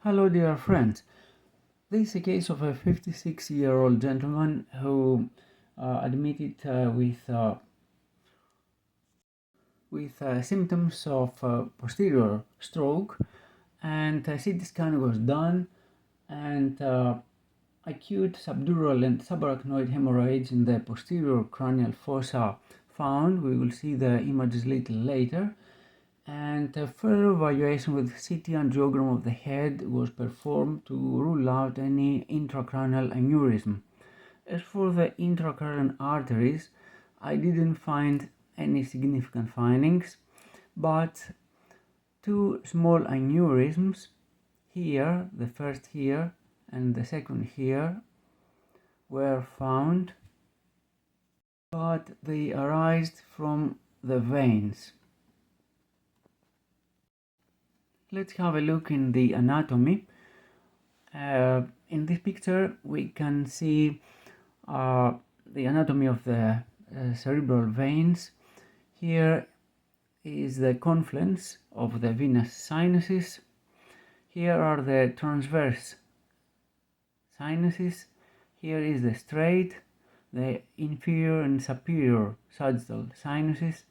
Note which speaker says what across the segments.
Speaker 1: Hello, dear friends. This is a case of a 56-year-old gentleman who admitted with symptoms of posterior stroke, and CT scan was done, and acute subdural and subarachnoid hemorrhage in the posterior cranial fossa found. We will see the images little later. And a further evaluation with CT angiogram of the head was performed to rule out any intracranial aneurysm. As for the intracranial arteries, I didn't find any significant findings, but two small aneurysms here, the first here and the second here, were found, but they arise from the veins. Let's have a look in the anatomy. In this picture we can see the anatomy of the cerebral veins. Here is the confluence of the venous sinuses. Here are the transverse sinuses. Here is the straight, the inferior and superior sagittal sinuses,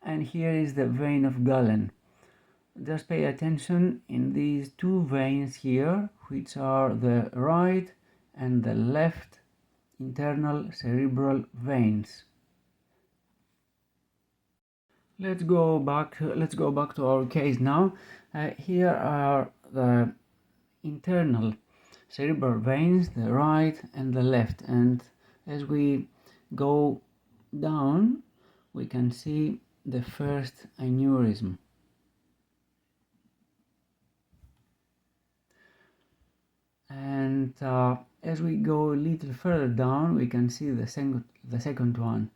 Speaker 1: and here is the vein of Galen. Just pay attention in these two veins here, which are the right and the left internal cerebral veins. Let's go back to our case now. Here are the internal cerebral veins, the right and the left, and as we go down we can see the first aneurysm. And as we go a little further down we can see the second one,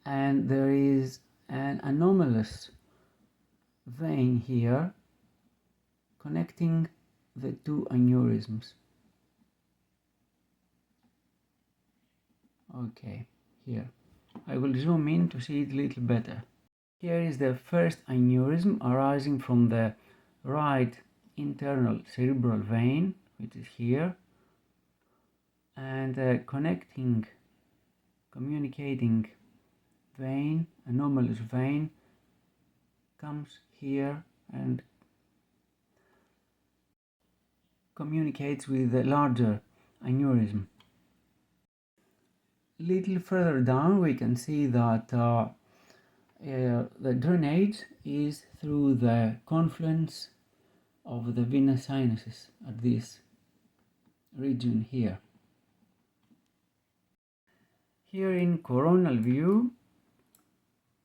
Speaker 1: and there is an anomalous vein here connecting the two aneurysms. Okay, here I will zoom in to see it a little better. Here is the first aneurysm arising from the right internal cerebral vein, which is here, and communicating vein, anomalous vein, comes here and communicates with the larger aneurysm. Little further down we can see that the drainage is through the confluence of the venous sinuses at this region here. Here in coronal view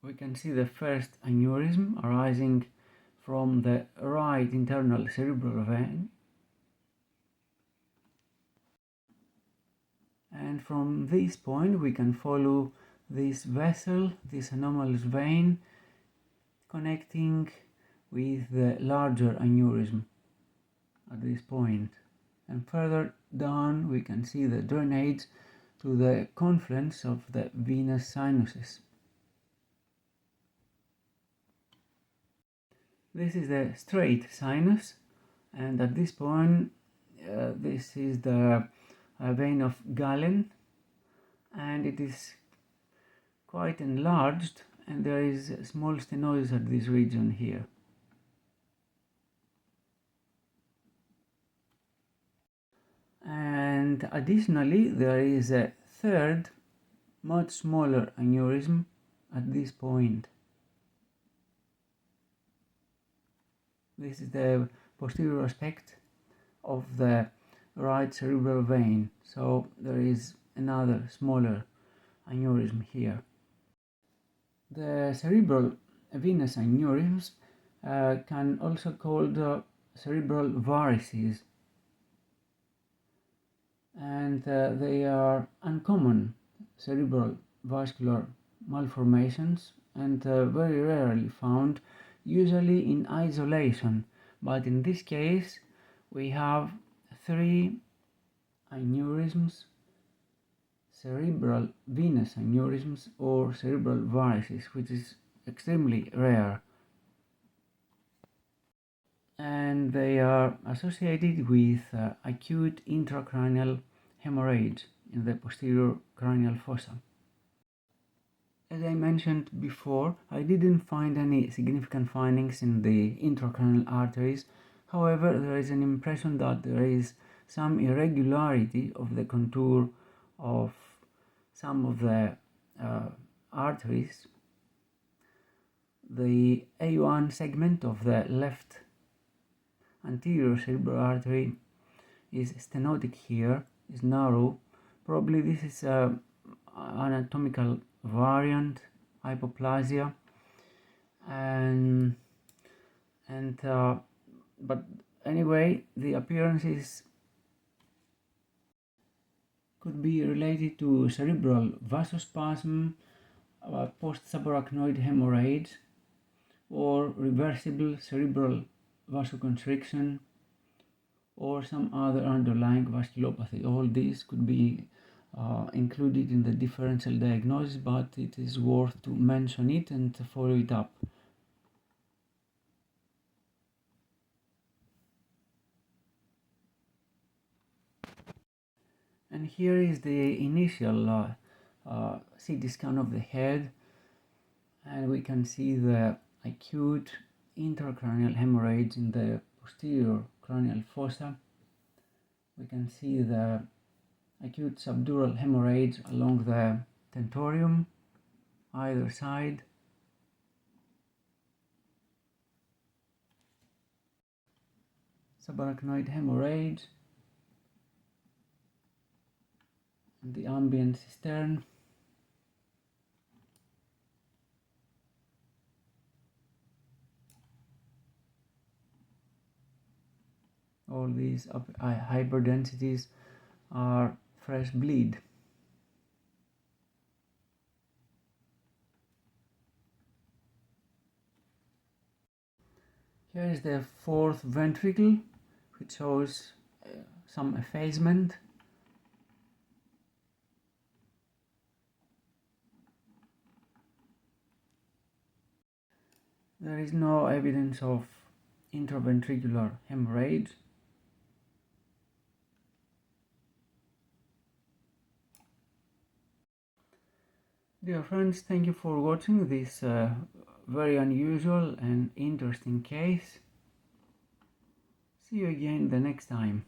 Speaker 1: we can see the first aneurysm arising from the right internal cerebral vein, and from this point we can follow this vessel, this anomalous vein, connecting with the larger aneurysm at this point. And further down we can see the drainage to the confluence of the venous sinuses. This is the straight sinus, and at this point this is the vein of Galen, and it is quite enlarged, and there is a small stenosis at this region here. And additionally there is a third, much smaller aneurysm at this point. This is the posterior aspect of the right cerebral vein, so there is another smaller aneurysm here. The cerebral venous aneurysms can also called cerebral varices, and they are uncommon cerebral vascular malformations and very rarely found, usually in isolation. But in this case we have three aneurysms, cerebral venous aneurysms or cerebral varices, which is extremely rare. and they are associated with acute intracranial hemorrhage in the posterior cranial fossa. As I mentioned before, I didn't find any significant findings in the intracranial arteries. However, there is an impression that there is some irregularity of the contour of some of the arteries. The A1 segment of the left anterior cerebral artery is stenotic here, is narrow. Probably this is an anatomical variant, hypoplasia, but anyway, the appearances could be related to cerebral vasospasm, post-subarachnoid hemorrhage, or reversible cerebral vasoconstriction, or some other underlying vasculopathy. All these could be included in the differential diagnosis, but it is worth to mention it and to follow it up. And here is the initial CT scan of the head, and we can see the acute intracranial hemorrhage in the posterior cranial fossa. We can see the acute subdural hemorrhage along the tentorium, either side. Subarachnoid hemorrhage and the ambient cistern. All these hyperdensities are fresh bleed. Here is the fourth ventricle, which shows some effacement. There is no evidence of intraventricular hemorrhage. Dear friends, thank you for watching this very unusual and interesting case. See you again the next time.